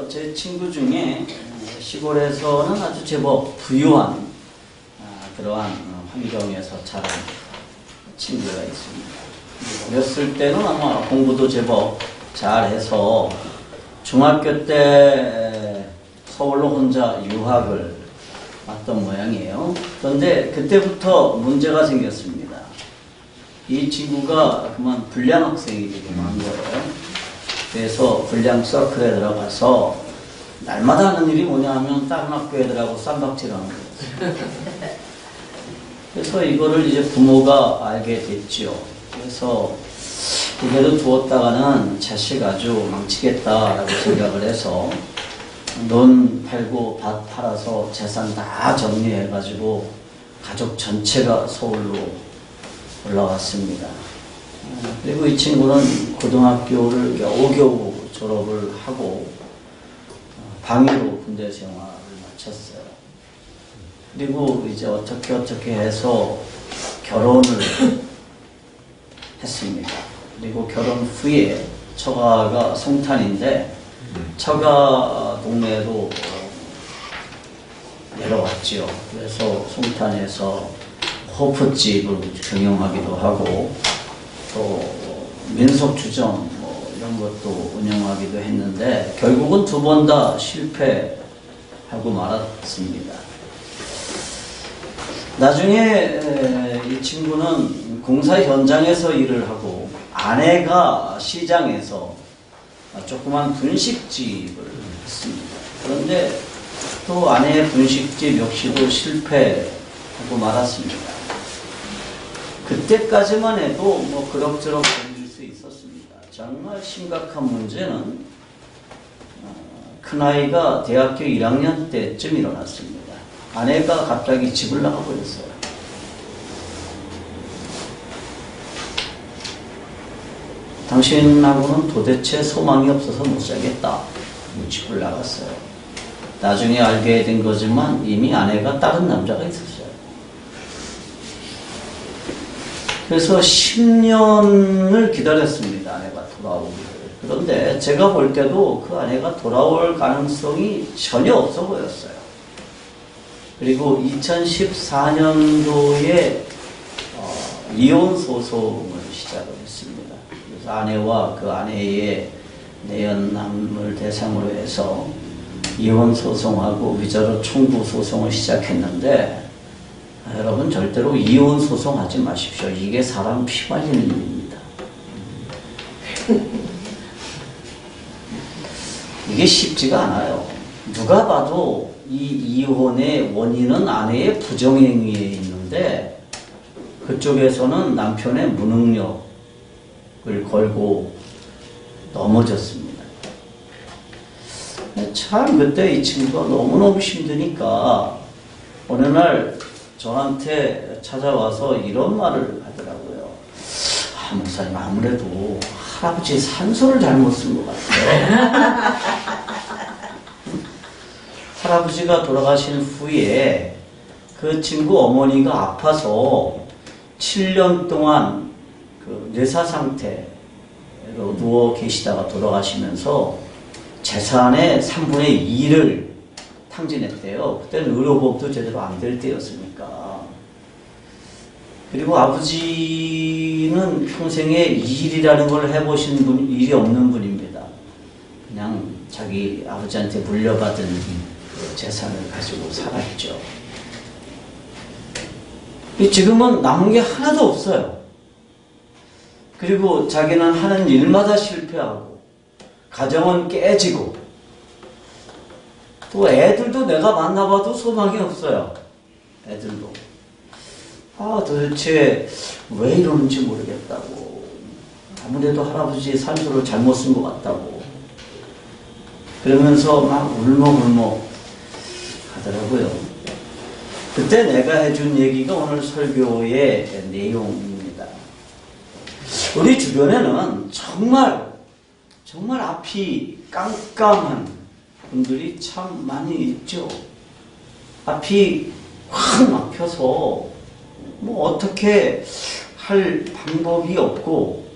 제 친구 중에 시골에서는 아주 제법 부유한 그러한 환경에서 자란 친구가 있습니다. 어렸을 때는 아마 공부도 제법 잘해서 중학교 때 서울로 혼자 유학을 왔던 모양이에요. 그런데 그때부터 문제가 생겼습니다. 이 친구가 그만 불량 학생이 되기만 한 거예요. 그래서 불량 서클에 들어가서 날마다 하는 일이 뭐냐 하면 다른 학교 애들하고 쌈박질하는 거예요. 그래서 이거를 이제 부모가 알게 됐죠. 그래서 이대로 두었다가는 자식 아주 망치겠다라고 생각을 해서 논 팔고 밭 팔아서 재산 다 정리해가지고 가족 전체가 서울로 올라왔습니다. 그리고 이 친구는 고등학교를 겨우겨우 졸업을 하고 방위로 군대 생활을 마쳤어요. 그리고 이제 어떻게 해서 결혼을 했습니다. 그리고 결혼 후에 처가가 송탄인데 처가 동네로 내려왔지요. 그래서 송탄에서 호프집을 경영하기도 하고 또 민속주점 뭐 이런 것도 운영하기도 했는데 결국은 두 번 다 실패하고 말았습니다. 나중에 이 친구는 공사 현장에서 일을 하고 아내가 시장에서 조그만 분식집을 했습니다. 그런데 또 아내의 분식집 역시도 실패하고 말았습니다. 그때까지만 해도 뭐 그럭저럭 견딜 수 있었습니다. 정말 심각한 문제는 큰아이가 대학교 1학년 때쯤 일어났습니다. 아내가 갑자기 집을 나가버렸어요. 당신하고는 도대체 소망이 없어서 못 살겠다. 집을 나갔어요. 나중에 알게 된 거지만 이미 아내가 다른 남자가 있었어요. 그래서 10년을 기다렸습니다. 아내가 돌아오기를. 그런데 제가 볼 때도 그 아내가 돌아올 가능성이 전혀 없어 보였어요. 그리고 2014년도에 이혼 소송을 시작을 했습니다. 그래서 아내와 그 아내의 내연남을 대상으로 해서 이혼 소송하고 위자료 청구 소송을 시작했는데 여러분 절대로 이혼 소송하지 마십시오. 이게 사람 피 말리는 일입니다. 이게 쉽지가 않아요. 누가 봐도 이 이혼의 원인은 아내의 부정행위에 있는데 그쪽에서는 남편의 무능력을 걸고 넘어졌습니다. 참 그때 이 친구가 너무너무 힘드니까 어느 날 저한테 찾아와서 이런 말을 하더라고요. 목사님 아무래도 할아버지 산소를 잘못 쓴 것 같아요. 할아버지가 돌아가신 후에 그 친구 어머니가 아파서 7년 동안 그 뇌사 상태로 누워 계시다가 돌아가시면서 재산의 3분의 2를 탕진했대요. 그때는 의료보험도 제대로 안 될 때였으니까. 그리고 아버지는 평생에 일이라는 걸 해보신 분, 일이 없는 분입니다. 그냥 자기 아버지한테 물려받은 그 재산을 가지고 살았죠. 지금은 남은 게 하나도 없어요. 그리고 자기는 하는 일마다 실패하고 가정은 깨지고 또 애들도 내가 만나봐도 소망이 없어요. 애들도. 도대체 왜 이러는지 모르겠다고. 아무래도 할아버지 산소를 잘못 쓴 것 같다고. 그러면서 막 울먹울먹 하더라고요. 그때 내가 해준 얘기가 오늘 설교의 내용입니다. 우리 주변에는 정말 앞이 깜깜한 분들이 참 많이 있죠. 앞이 확 막혀서 어떻게 할 방법이 없고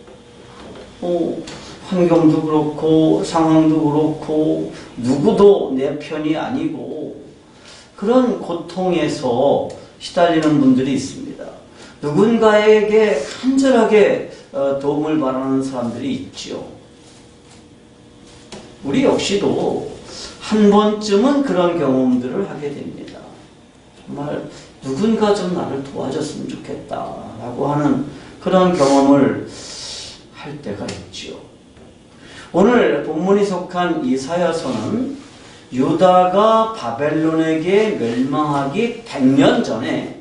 환경도 그렇고 상황도 그렇고 누구도 내 편이 아니고 그런 고통에서 시달리는 분들이 있습니다. 누군가에게 간절하게 도움을 바라는 사람들이 있죠. 우리 역시도 한 번쯤은 그런 경험들을 하게 됩니다. 정말 누군가 좀 나를 도와줬으면 좋겠다라고 하는 그런 경험을 할 때가 있죠. 오늘 본문이 속한 이사야서는 유다가 바벨론에게 멸망하기 100년 전에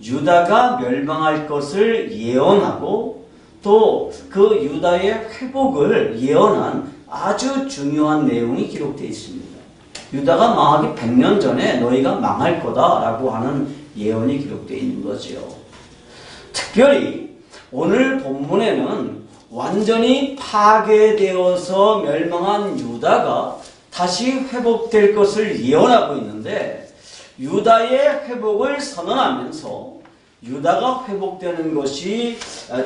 유다가 멸망할 것을 예언하고 또 그 유다의 회복을 예언한 아주 중요한 내용이 기록되어 있습니다. 유다가 망하기 100년 전에 너희가 망할 거다라고 하는 예언이 기록되어 있는 거죠. 특별히 오늘 본문에는 완전히 파괴되어서 멸망한 유다가 다시 회복될 것을 예언하고 있는데 유다의 회복을 선언하면서 유다가 회복되는 것이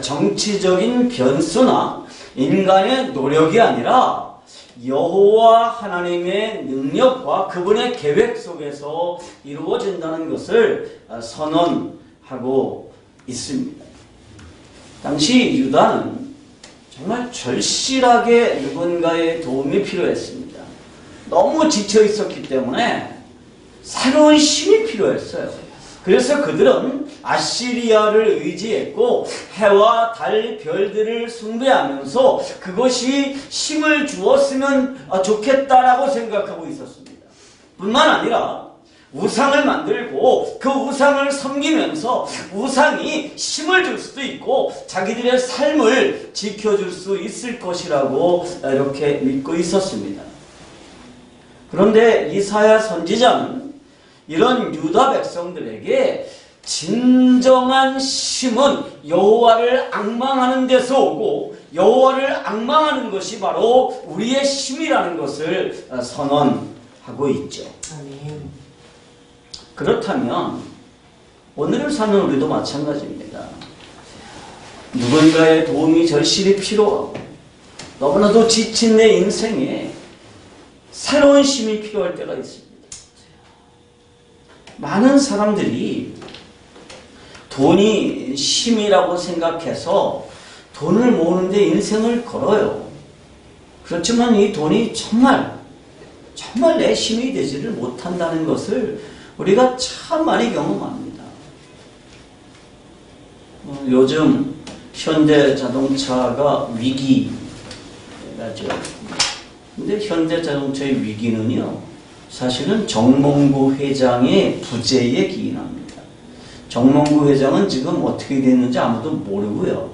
정치적인 변수나 인간의 노력이 아니라 여호와 하나님의 능력과 그분의 계획 속에서 이루어진다는 것을 선언하고 있습니다. 당시 유다는 정말 절실하게 누군가의 도움이 필요했습니다. 너무 지쳐 있었기 때문에 새로운 힘이 필요했어요. 그래서 그들은 아시리아를 의지했고 해와 달, 별들을 숭배하면서 그것이 힘을 주었으면 좋겠다라고 생각하고 있었습니다. 뿐만 아니라 우상을 만들고 그 우상을 섬기면서 우상이 힘을 줄 수도 있고 자기들의 삶을 지켜줄 수 있을 것이라고 이렇게 믿고 있었습니다. 그런데 이사야 선지자는 이런 유다 백성들에게 진정한 힘은 여호와를 앙망하는 데서 오고 여호와를 앙망하는 것이 바로 우리의 힘이라는 것을 선언하고 있죠. 아멘. 그렇다면 오늘을 사는 우리도 마찬가지입니다. 누군가의 도움이 절실히 필요하고 너무나도 지친 내 인생에 새로운 힘이 필요할 때가 있습니다. 많은 사람들이 돈이 힘이라고 생각해서 돈을 모으는데 인생을 걸어요. 그렇지만 이 돈이 정말 내 힘이 되지를 못한다는 것을 우리가 참 많이 경험합니다. 요즘 현대 자동차가 위기라죠. 근데 현대 자동차의 위기는요, 사실은 정몽구 회장의 부재에 기인합니다. 정몽구 회장은 지금 어떻게 됐는지 아무도 모르고요.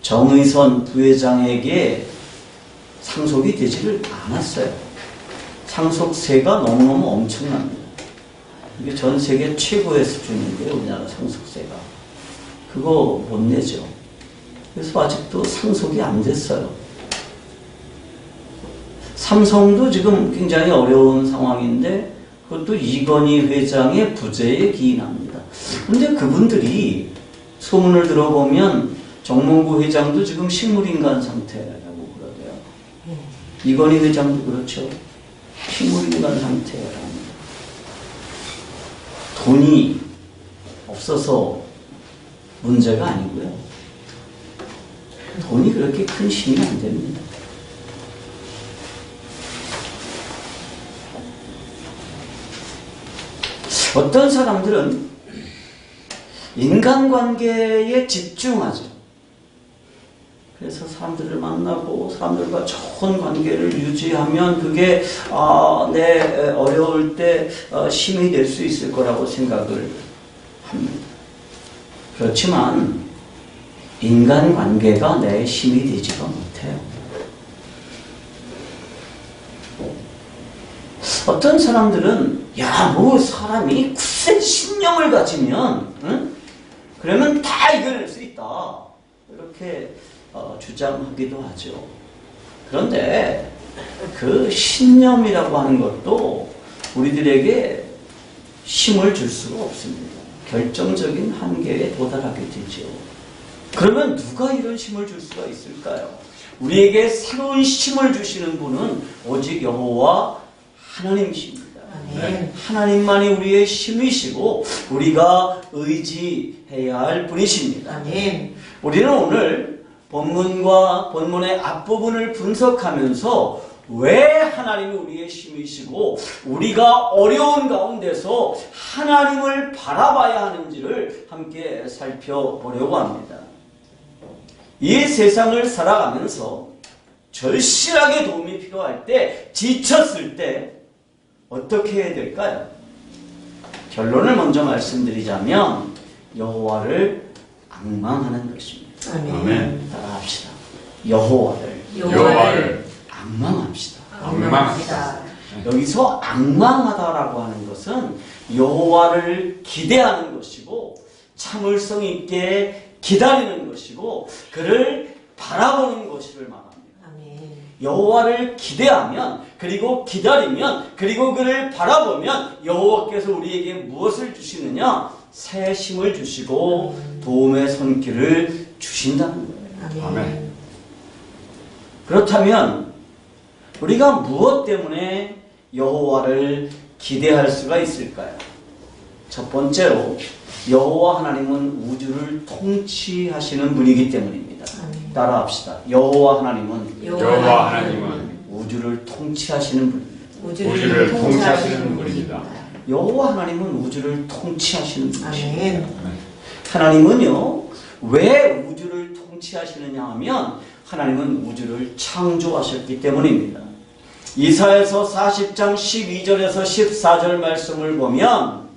정의선 부회장에게 상속이 되지를 않았어요. 상속세가 너무너무 엄청납니다. 이게 전 세계 최고의 수준인데요, 우리나라 상속세가. 그거 못 내죠. 그래서 아직도 상속이 안 됐어요. 삼성도 지금 굉장히 어려운 상황인데 그것도 이건희 회장의 부재에 기인합니다. 그런데 그분들이 소문을 들어보면 정몽구 회장도 지금 식물인간 상태라고 그러대요. 이건희 회장도 그렇죠. 식물인간 상태랍니다. 돈이 없어서 문제가 아니고요. 돈이 그렇게 큰 힘이 안 됩니다. 어떤 사람들은 인간관계에 집중하죠. 그래서 사람들을 만나고 사람들과 좋은 관계를 유지하면 그게 내 어려울 때 힘이 될 수 있을 거라고 생각을 합니다. 그렇지만 인간관계가 내 힘이 되지가 못해요. 어떤 사람들은 사람이 굳센 신념을 가지면 그러면 다 이겨낼 수 있다 이렇게 주장하기도 하죠. 그런데 그 신념이라고 하는 것도 우리들에게 힘을 줄 수가 없습니다. 결정적인 한계에 도달하게 되죠. 그러면 누가 이런 힘을 줄 수가 있을까요? 우리에게 새로운 힘을 주시는 분은 오직 여호와 하나님이십니다. 아멘. 하나님만이 우리의 힘이시고 우리가 의지해야 할 분이십니다. 아멘. 우리는 오늘 본문과 본문의 앞부분을 분석하면서 왜 하나님이 우리의 힘이시고 우리가 어려운 가운데서 하나님을 바라봐야 하는지를 함께 살펴보려고 합니다. 이 세상을 살아가면서 절실하게 도움이 필요할 때, 지쳤을 때 어떻게 해야 될까요? 결론을 먼저 말씀드리자면 여호와를 앙망하는 것입니다. 아멘. 따라합시다. 여호와를 앙망합시다. 앙망합시다. 여기서 앙망하다라고 하는 것은 여호와를 기대하는 것이고 참을성 있게 기다리는 것이고 그를 바라보는 것을 말합니다. 아멘. 여호와를 기대하면 그리고 기다리면 그리고 그를 바라보면 여호와께서 우리에게 무엇을 주시느냐? 새 힘을 주시고 도움의 손길을 주신다는 거예요. 아멘. 그렇다면 우리가 무엇 때문에 여호와를 기대할 수가 있을까요? 첫 번째로 여호와 하나님은 우주를 통치하시는 분이기 때문입니다. 아멘. 따라합시다. 여호와 하나님은 우주를 통치하시는 분입니다. 우주를 통치하시는 분입니다. 여호와 하나님은 우주를 통치하시는 분이십니다. 아멘. 하나님은요, 왜 우주를 통치하시느냐 하면 하나님은 우주를 창조하셨기 때문입니다. 이사야서 40장 12절에서 14절 말씀을 보면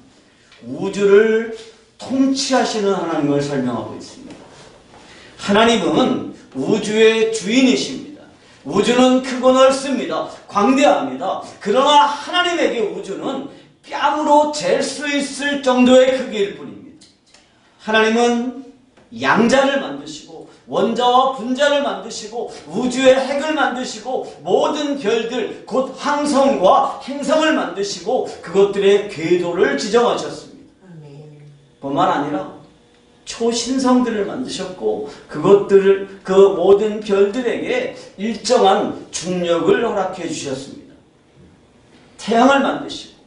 우주를 통치하시는 하나님을 설명하고 있습니다. 하나님은 우주의 주인이십니다. 우주는 크고 넓습니다. 광대합니다. 그러나 하나님에게 우주는 뺨으로 잴 수 있을 정도의 크기일 뿐입니다. 하나님은 양자를 만드시고 원자와 분자를 만드시고 우주의 핵을 만드시고 모든 별들 곧 항성과 행성을 만드시고 그것들의 궤도를 지정하셨습니다. 아멘. 뿐만 아니라 초신성들을 만드셨고 그것들을 그 모든 별들에게 일정한 중력을 허락해 주셨습니다. 태양을 만드시고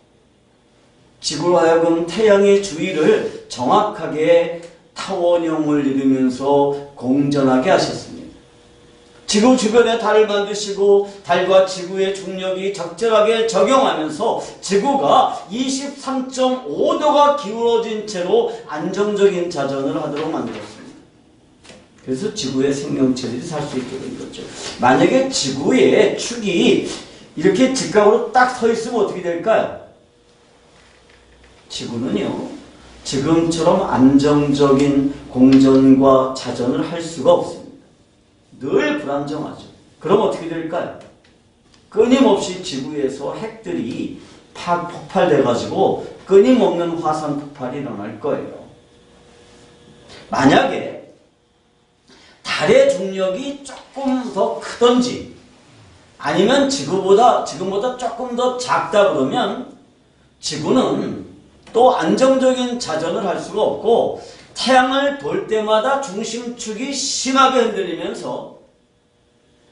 지구로 하여금 태양의 주위를 정확하게 타원형을 이루면서 공전하게 하셨습니다. 지구 주변에 달을 만드시고 달과 지구의 중력이 적절하게 적용하면서 지구가 23.5도가 기울어진 채로 안정적인 자전을 하도록 만들었습니다. 그래서 지구의 생명체들이 살 수 있게 된 거죠. 만약에 지구의 축이 이렇게 직각으로 딱 서 있으면 어떻게 될까요? 지구는요, 지금처럼 안정적인 공전과 자전을 할 수가 없습니다. 늘 불안정하죠. 그럼 어떻게 될까요? 끊임없이 지구에서 핵들이 폭발돼가지고 끊임없는 화산 폭발이 일어날 거예요. 만약에 달의 중력이 조금 더 크던지 아니면 지금보다 조금 더 작다 그러면 지구는 또 안정적인 자전을 할 수가 없고 태양을 볼 때마다 중심축이 심하게 흔들리면서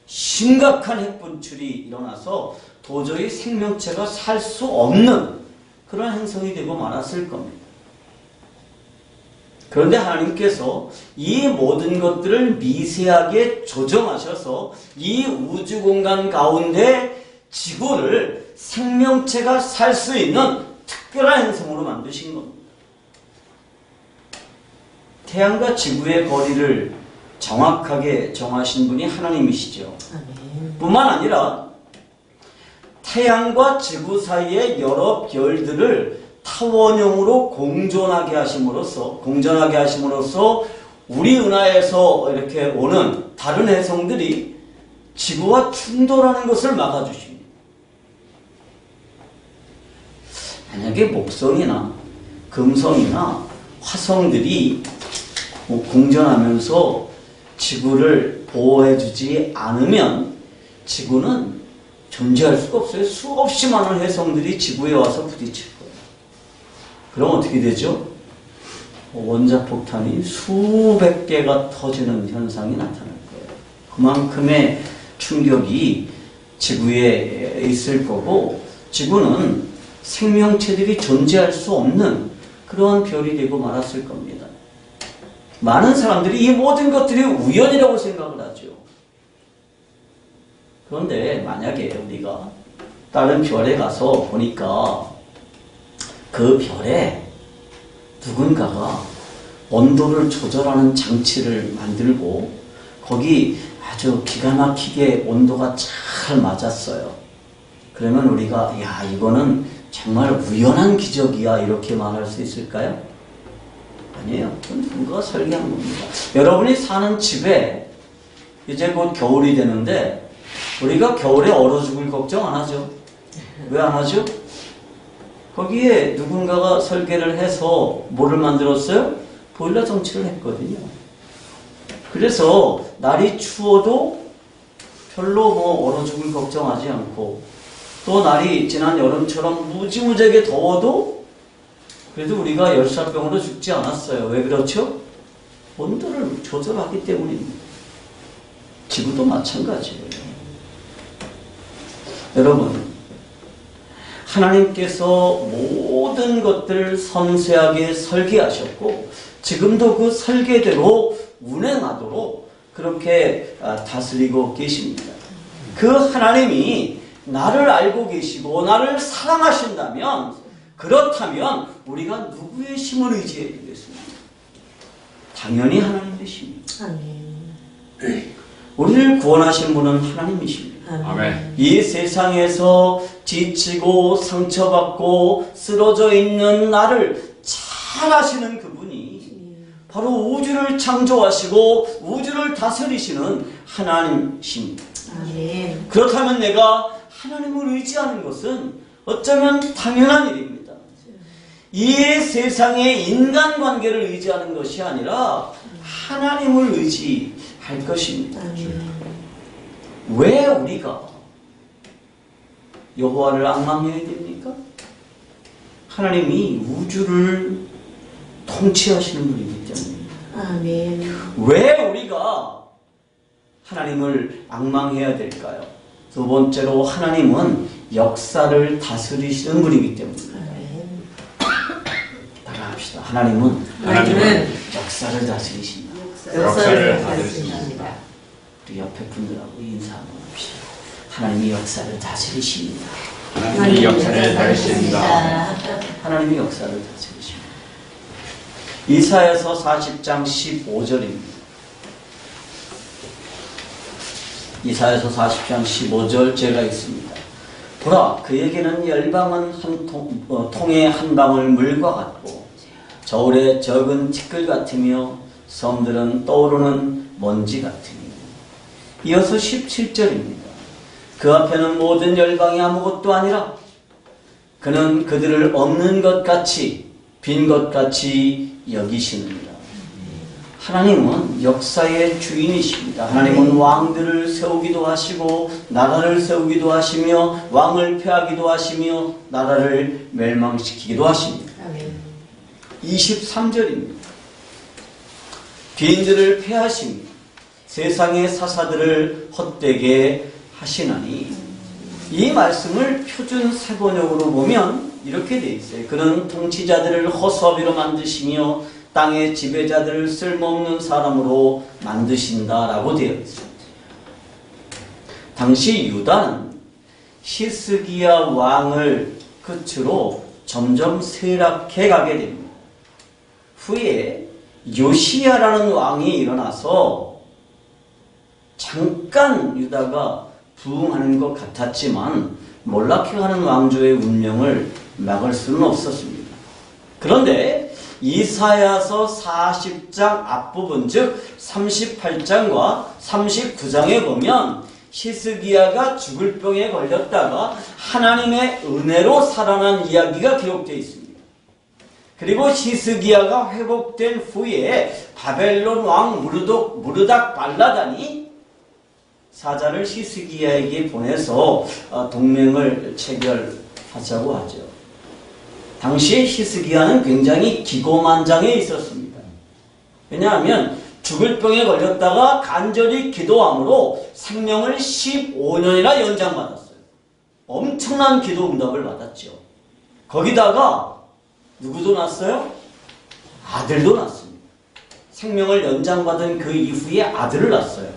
심각한 핵분출이 일어나서 도저히 생명체가 살 수 없는 그런 행성이 되고 말았을 겁니다. 그런데 하나님께서 이 모든 것들을 미세하게 조정하셔서 이 우주 공간 가운데 지구를 생명체가 살 수 있는 특별한 행성으로 만드신 겁니다. 태양과 지구의 거리를 정확하게 정하신 분이 하나님이시죠. 아멘. 뿐만 아니라 태양과 지구 사이의 여러 별들을 타원형으로 공전하게 하심으로써 우리 은하에서 이렇게 오는 다른 행성들이 지구와 충돌하는 것을 막아주십니다. 만약에 목성이나 금성이나 화성들이 공전하면서 지구를 보호해주지 않으면 지구는 존재할 수가 없어요. 수없이 많은 행성들이 지구에 와서 부딪힐 거예요. 그럼 어떻게 되죠? 원자폭탄이 수백 개가 터지는 현상이 나타날 거예요. 그만큼의 충격이 지구에 있을 거고, 지구는 생명체들이 존재할 수 없는 그러한 별이 되고 말았을 겁니다. 많은 사람들이 이 모든 것들이 우연이라고 생각을 하죠. 그런데 만약에 우리가 다른 별에 가서 보니까 그 별에 누군가가 온도를 조절하는 장치를 만들고 거기 아주 기가 막히게 온도가 잘 맞았어요. 그러면 우리가 야, 이거는 정말 우연한 기적이야 이렇게 말할 수 있을까요? 아니에요. 그건 누가 설계한 겁니다. 여러분이 사는 집에 이제 곧 겨울이 되는데 우리가 겨울에 얼어 죽을 걱정 안 하죠. 왜 안 하죠? 거기에 누군가가 설계를 해서 뭐를 만들었어요? 보일러 장치를 했거든요. 그래서 날이 추워도 별로 뭐 얼어 죽을 걱정하지 않고, 또 날이 지난 여름처럼 무지무지하게 더워도 그래도 우리가 열사병으로 죽지 않았어요. 왜 그렇죠? 온도를 조절하기 때문입니다. 지구도 마찬가지예요. 여러분, 하나님께서 모든 것들을 섬세하게 설계하셨고 지금도 그 설계대로 운행하도록 그렇게 다스리고 계십니다. 그 하나님이 나를 알고 계시고 나를 사랑하신다면, 그렇다면 우리가 누구의 힘을 의지해야 되겠습니까? 당연히 하나님 되십니다. 아멘. 우리를 구원하신 분은 하나님이십니다. 아멘. 이 세상에서 지치고 상처받고 쓰러져 있는 나를 잘 아시는 그분이 바로 우주를 창조하시고 우주를 다스리시는 하나님이십니다. 아멘. 그렇다면 내가 하나님을 의지하는 것은 어쩌면 당연한 일입니다. 이 세상의 인간관계를 의지하는 것이 아니라 하나님을 의지할 것입니다. 아멘. 왜 우리가 여호와를 앙망해야 됩니까? 하나님이 우주를 통치하시는 분이기 때문입니다. 아멘. 왜 우리가 하나님을 앙망해야 될까요? 두 번째로 하나님은 역사를 다스리시는 분이기 때문입니다. 아멘. 따라합시다. 하나님은 역사를 다스리신다. 역사를 다스리십니다. 우리 옆에 분들하고 인사 한번 합시다. 하나님이 역사를 다스리십니다. 하나님이 역사를 다스리십니다. 하나님이 역사를 다스리십니다. 이사야서 40장 15절입니다. 이사야서 40장 15절 제가 있습니다. 보라, 그에게는 열방은 한 통에 한 방울 물과 같고 저울에 적은 티끌 같으며 섬들은 떠오르는 먼지 같으니. 이어서 17절입니다. 그 앞에는 모든 열방이 아무것도 아니라 그는 그들을 없는 것 같이 빈 것 같이 여기시느니라. 하나님은 역사의 주인이십니다. 하나님은 왕들을 세우기도 하시고 나라를 세우기도 하시며 왕을 폐하기도 하시며 나라를 멸망시키기도 하십니다. 아멘. 23절입니다. 빈들을 폐하시며 세상의 사사들을 헛되게 하시나니. 이 말씀을 표준 사번역으로 보면 이렇게 되어 있어요. 그는 통치자들을 허수아비로 만드시며 땅의 지배자들을 쓸모없는 사람으로 만드신다라고 되어 있습니다. 당시 유다는 히스기야 왕을 끝으로 점점 쇠락해 가게 됩니다. 후에 요시야라는 왕이 일어나서 잠깐 유다가 부흥하는 것 같았지만 몰락해가는 왕조의 운명을 막을 수는 없었습니다. 그런데 이사야서 40장 앞부분 즉 38장과 39장에 보면 히스기야가 죽을 병에 걸렸다가 하나님의 은혜로 살아난 이야기가 기록되어 있습니다. 그리고 히스기야가 회복된 후에 바벨론 왕 무르닥 발라단이 사자를 히스기야에게 보내서 동맹을 체결하자고 하죠. 당시에 히스기야는 굉장히 기고만장해 있었습니다. 왜냐하면 죽을 병에 걸렸다가 간절히 기도함으로 생명을 15년이나 연장받았어요. 엄청난 기도 응답을 받았죠. 거기다가 누구도 낳았어요? 아들도 낳았습니다. 생명을 연장받은 그 이후에 아들을 낳았어요.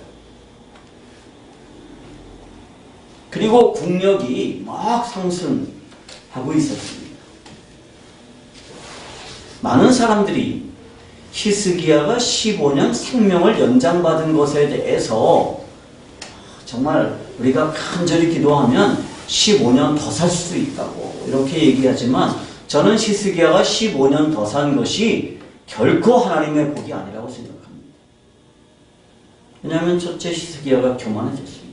그리고 국력이 막 상승하고 있었습니다. 많은 사람들이 히스기야가 15년 생명을 연장받은 것에 대해서 정말 우리가 간절히 기도하면 15년 더 살 수 있다고 이렇게 얘기하지만 저는 히스기야가 15년 더 산 것이 결코 하나님의 복이 아니라고 생각합니다. 왜냐하면 첫째, 히스기야가 교만해졌습니다.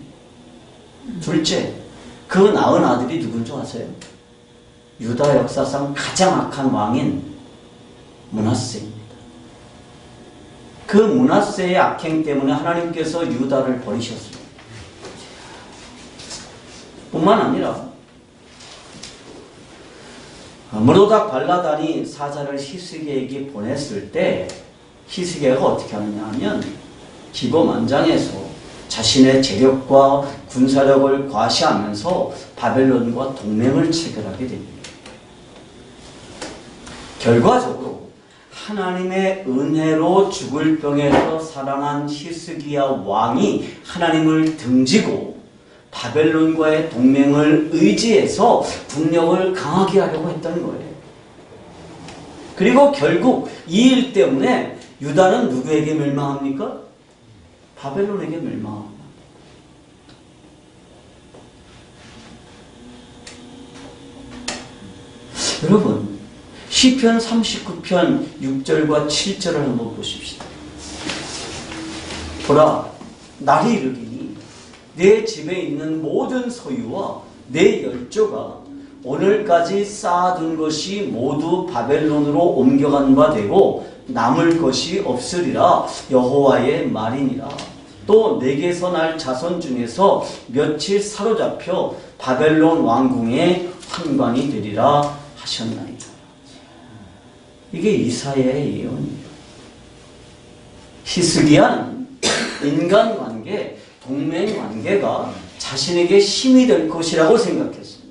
둘째, 그 낳은 아들이 누군 줄 아세요? 유다 역사상 가장 악한 왕인 므낫세입니다. 그 므낫세의 악행 때문에 하나님께서 유다를 버리셨습니다. 뿐만 아니라 무로닥 발라단이 사자를 히스기야에게 보냈을 때 히스기야가 어떻게 하느냐 하면 기고만장해서 자신의 재력과 군사력을 과시하면서 바벨론과 동맹을 체결하게 됩니다. 결과적으로 하나님의 은혜로 죽을 병에서 살아난 히스기야 왕이 하나님을 등지고 바벨론과의 동맹을 의지해서 국력을 강하게 하려고 했던 거예요. 그리고 결국 이 일 때문에 유다는 누구에게 멸망합니까? 바벨론에게 멸망합니다. 여러분, 시편 39편 6절과 7절을 한번 보십시다. 보라, 날이 이르리니 내 집에 있는 모든 소유와 내 열조가 오늘까지 쌓아둔 것이 모두 바벨론으로 옮겨간 바 되고 남을 것이 없으리라. 여호와의 말이니라. 또 내게서 날 자손 중에서 며칠 사로잡혀 바벨론 왕궁의 환관이 되리라 하셨나이다. 이게 이사야의 예언이에요. 히스기야는 인간관계, 동맹관계가 자신에게 힘이 될 것이라고 생각했습니다.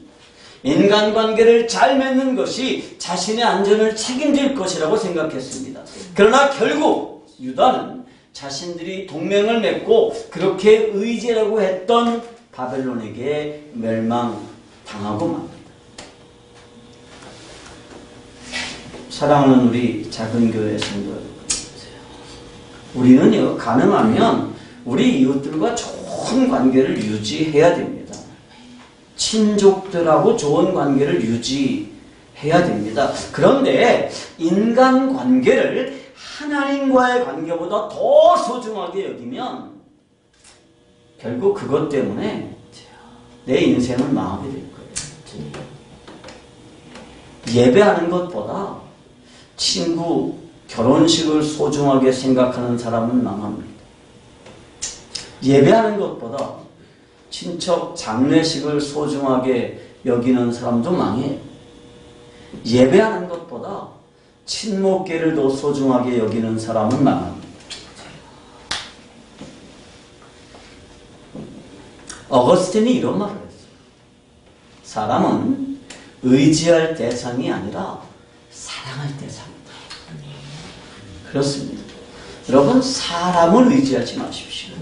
인간관계를 잘 맺는 것이 자신의 안전을 책임질 것이라고 생각했습니다. 그러나 결국 유다는 자신들이 동맹을 맺고 그렇게 의지라고 했던 바벨론에게 멸망당하고 맙니다. 사랑하는 우리 작은 교회 성도 여러분, 우리는요, 가능하면 우리 이웃들과 좋은 관계를 유지해야 됩니다. 친족들하고 좋은 관계를 유지해야 됩니다. 그런데 인간관계를 하나님과의 관계보다 더 소중하게 여기면 결국 그것 때문에 내 인생을 망하게 될 거예요. 예배하는 것보다 친구 결혼식을 소중하게 생각하는 사람은 망합니다. 예배하는 것보다 친척 장례식을 소중하게 여기는 사람도 망해요. 예배하는 것보다 친목계를 더 소중하게 여기는 사람은 망합니다. 어거스틴이 이런 말을 했어요. 사람은 의지할 대상이 아니라 사랑할 대상이다. 그렇습니다. 여러분, 사람을 의지하지 마십시오.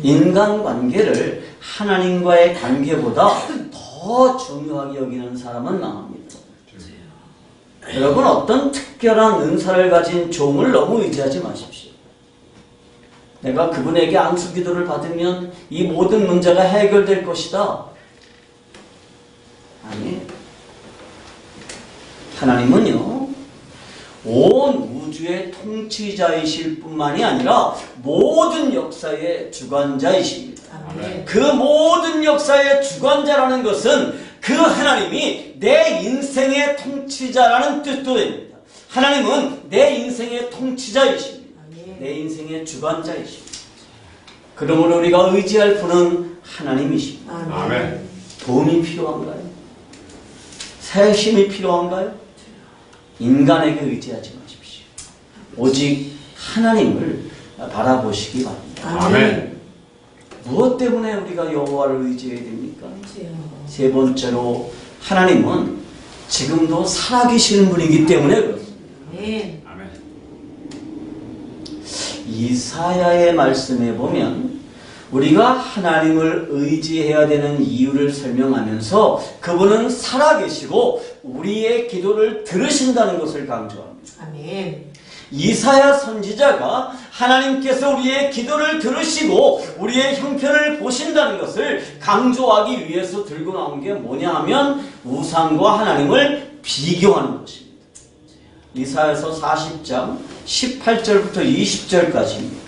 인간관계를 하나님과의 관계보다 더 중요하게 여기는 사람은 망합니다. 여러분, 어떤 특별한 은사를 가진 종을 너무 의지하지 마십시오. 내가 그분에게 안수기도를 받으면 이 모든 문제가 해결될 것이다. 아니에요. 하나님은요, 온 우주의 통치자이실 뿐만이 아니라 모든 역사의 주관자이십니다. 아멘. 그 모든 역사의 주관자라는 것은 그 하나님이 내 인생의 통치자라는 뜻도 됩니다. 하나님은 내 인생의 통치자이십니다. 아멘. 내 인생의 주관자이십니다. 그러므로 우리가 의지할 분은 하나님이십니다. 아멘. 도움이 필요한가요? 새 힘이 필요한가요? 인간에게 의지하지 마십시오. 오직 하나님을 바라보시기 바랍니다. 아멘. 무엇 때문에 우리가 여호와를 의지해야 됩니까? 세 번째로 하나님은 지금도 살아계시는 분이기 때문에 그렇습니다. 아멘. 이사야의 말씀에 보면 우리가 하나님을 의지해야 되는 이유를 설명하면서 그분은 살아계시고 우리의 기도를 들으신다는 것을 강조합니다. 아멘. 이사야 선지자가 하나님께서 우리의 기도를 들으시고 우리의 형편을 보신다는 것을 강조하기 위해서 들고 나온 게 뭐냐 하면 우상과 하나님을 비교하는 것입니다. 이사야서 40장 18절부터 20절까지입니다.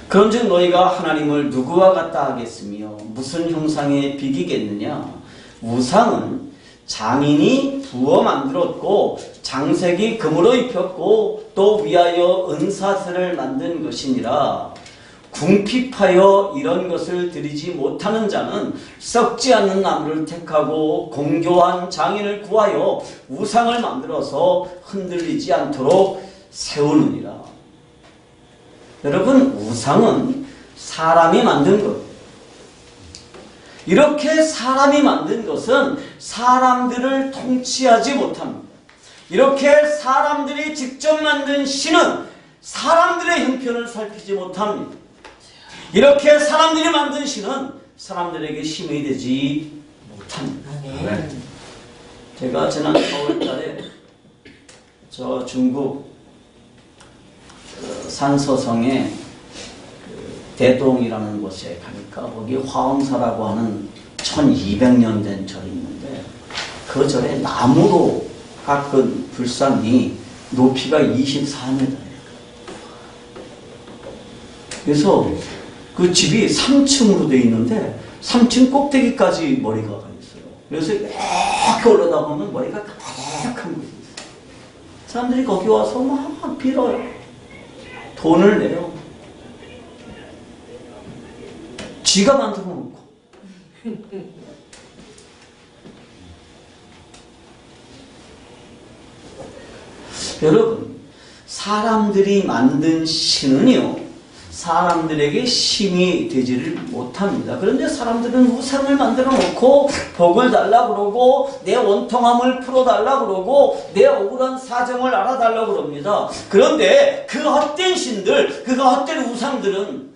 그런즉 너희가 하나님을 누구와 같다 하겠으며 무슨 형상에 비기겠느냐? 우상은 장인이 부어 만들었고 장색이 금으로 입혔고 또 위하여 은사슬을 만든 것이니라. 궁핍하여 이런 것을 드리지 못하는 자는 썩지 않는 나무를 택하고 공교한 장인을 구하여 우상을 만들어서 흔들리지 않도록 세우느니라. 여러분, 우상은 사람이 만든 것. 이렇게 사람이 만든 것은 사람들을 통치하지 못합니다. 이렇게 사람들이 직접 만든 신은 사람들의 형편을 살피지 못합니다. 이렇게 사람들이 만든 신은 사람들에게 힘이 되지 못합니다. 아멘. 제가 지난 4월달에 저 중국 산서성에 대동이라는 곳에 가니까 거기 화엄사라고 하는 1200년 된 절이 있는데 그 절에 나무로 깎은 불상이 높이가 24m예요. 그래서 그 집이 3층으로 되어 있는데 3층 꼭대기까지 머리가 가 있어요. 그래서 이렇게 올라다 보면 머리가 가득한 곳이 있어요. 사람들이 거기 와서 막 빌어요. 돈을 내요. 쥐가 만들어 놓고. 여러분, 사람들이 만든 신은요, 사람들에게 힘이 되지를 못합니다. 그런데 사람들은 우상을 만들어 놓고 복을 달라고 그러고 내 원통함을 풀어달라고 그러고 내 억울한 사정을 알아달라고 그럽니다. 그런데 그 헛된 신들, 그 헛된 우상들은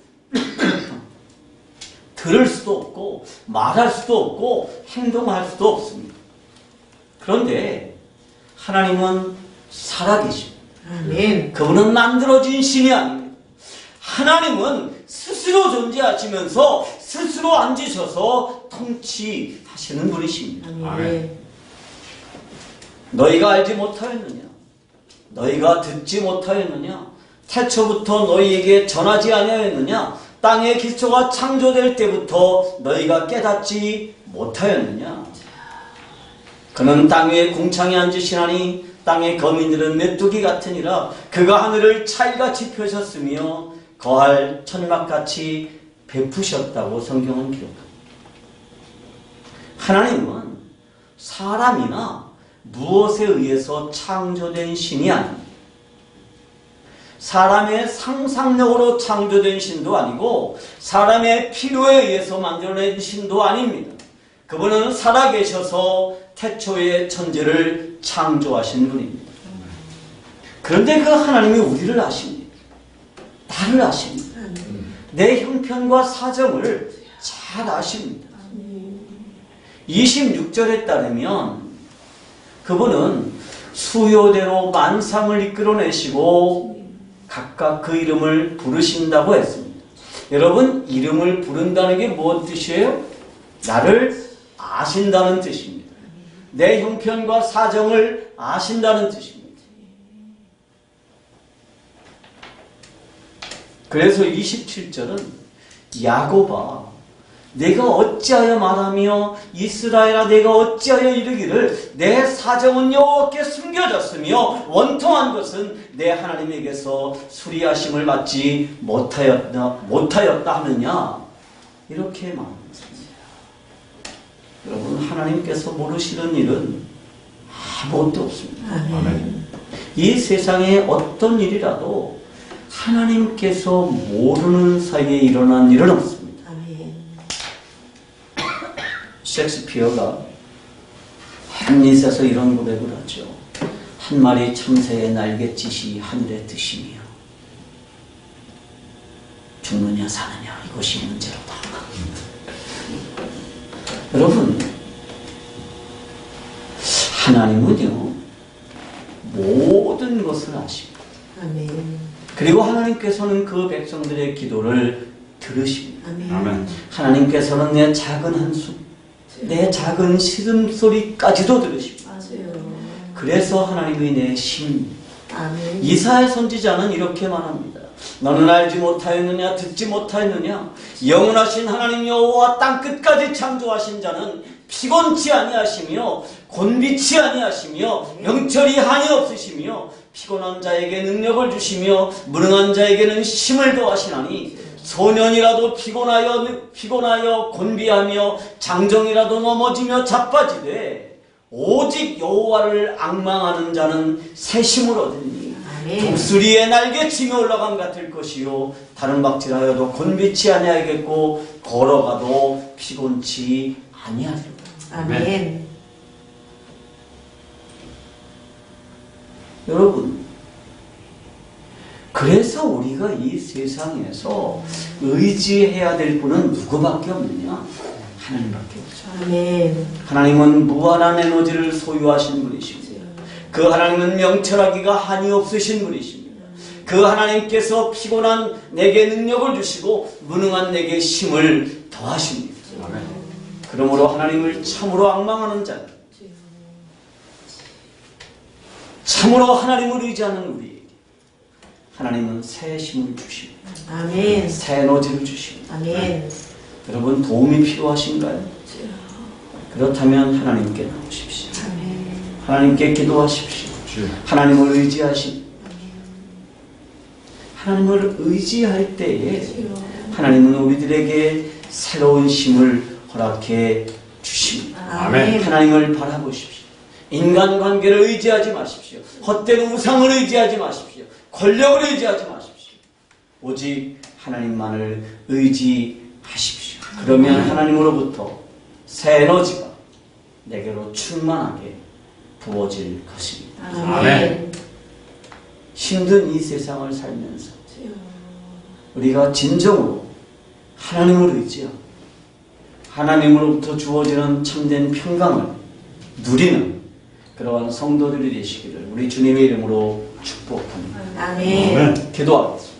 들을 수도 없고 말할 수도 없고 행동할 수도 없습니다. 그런데 하나님은 살아계십니다. 아멘. 그분은 만들어진 신이 아닙니다. 하나님은 스스로 존재하시면서 스스로 앉으셔서 통치하시는 분이십니다. 아멘. 너희가 알지 못하였느냐? 너희가 듣지 못하였느냐? 태초부터 너희에게 전하지 아니하였느냐? 땅의 기초가 창조될 때부터 너희가 깨닫지 못하였느냐? 그는 땅 위에 궁창에 앉으시나니 땅의 거민들은 메뚜기 같으니라. 그가 하늘을 차일같이 펴셨으며 거할 천막같이 베푸셨다고 성경은 기록합니다. 하나님은 사람이나 무엇에 의해서 창조된 신이 아닙니다. 사람의 상상력으로 창조된 신도 아니고 사람의 필요에 의해서 만들어낸 신도 아닙니다. 그분은 살아계셔서 태초의 천지를 창조하신 분입니다. 그런데 그 하나님이 우리를 아십니다. 나를 아십니다. 내 형편과 사정을 잘 아십니다. 26절에 따르면 그분은 수요대로 만상을 이끌어내시고 각각 그 이름을 부르신다고 했습니다. 여러분, 이름을 부른다는 게 무슨 뜻이에요? 나를 아신다는 뜻입니다. 내 형편과 사정을 아신다는 뜻입니다. 그래서 27절은 야곱아 내가 어찌하여 말하며 이스라엘아 내가 어찌하여 이르기를 내 사정은 여호와께 숨겨졌으며 원통한 것은 내 하나님에게서 수리하심을 받지 못하였다 하느냐 이렇게 말합니다. 여러분, 하나님께서 모르시는 일은 아무것도 없습니다. 아멘. 이 세상에 어떤 일이라도 하나님께서 모르는 사이에 일어난 일은 없습니다. 아멘. 셰익스피어가 햄릿에서 이런 고백을 하죠. 한 마리 참새의 날갯짓이 하늘의 뜻이며 죽느냐 사느냐 이것이 문제로다. 여러분, 하나님은요 모든 것을 아십니다. 아멘. 그리고 하나님께서는 그 백성들의 기도를 들으십니다. 아멘. 하나님께서는 내 작은 한숨, 내 작은 시름소리까지도 들으십니다. 맞아요. 그래서 하나님이 내 힘입니다. 아멘. 이사야 선지자는 이렇게 말합니다. 너는 알지 못하였느냐 듣지 못하였느냐 영원하신 하나님 여호와 땅끝까지 창조하신 자는 피곤치 아니하시며 곤비치 아니하시며 명철이 한이 없으시며 피곤한 자에게 능력을 주시며 무능한 자에게는 힘을 더하시나니 소년이라도 피곤하여 곤비하며 장정이라도 넘어지며 자빠지되 오직 여호와를 앙망하는 자는 새 힘을 얻으니 독수리의 날개치며 올라감 같을 것이요 다른 박질하여도 곤비치 아니하겠고 걸어가도 피곤치 아니하리로다. 아멘. 여러분, 그래서 우리가 이 세상에서 의지해야 될 분은 누구밖에 없느냐? 하나님밖에 없죠. 아멘. 하나님은 무한한 에너지를 소유하신 분이십니다. 그 하나님은 명철하기가 한이 없으신 분이십니다. 그 하나님께서 피곤한 내게 능력을 주시고 무능한 내게 힘을 더하십니다. 그러므로 하나님을 참으로 앙망하는 자, 참으로 하나님을 의지하는 우리에게 하나님은 새 힘을 주십니다. 아멘. 새 에너지를 주십니다. 아멘. 여러분, 도움이 필요하신가요? 그렇다면 하나님께 나오십시오. 아멘. 하나님께 기도하십시오. 하나님을 의지하십시오. 하나님을 의지할 때에 하나님은 우리들에게 새로운 힘을 허락해 주십니다. 아멘. 하나님을 바라보십시오. 인간관계를 의지하지 마십시오. 헛된 우상을 의지하지 마십시오. 권력을 의지하지 마십시오. 오직 하나님만을 의지하십시오. 그러면 하나님으로부터 새 에너지가 내게로 충만하게 부어질 것입니다. 아멘. 힘든 이 세상을 살면서 우리가 진정으로 하나님을 의지하고 하나님으로부터 주어지는 참된 평강을 누리는 그러한 성도들이 되시기를 우리 주님의 이름으로 축복합니다. 아멘. 기도하겠습니다.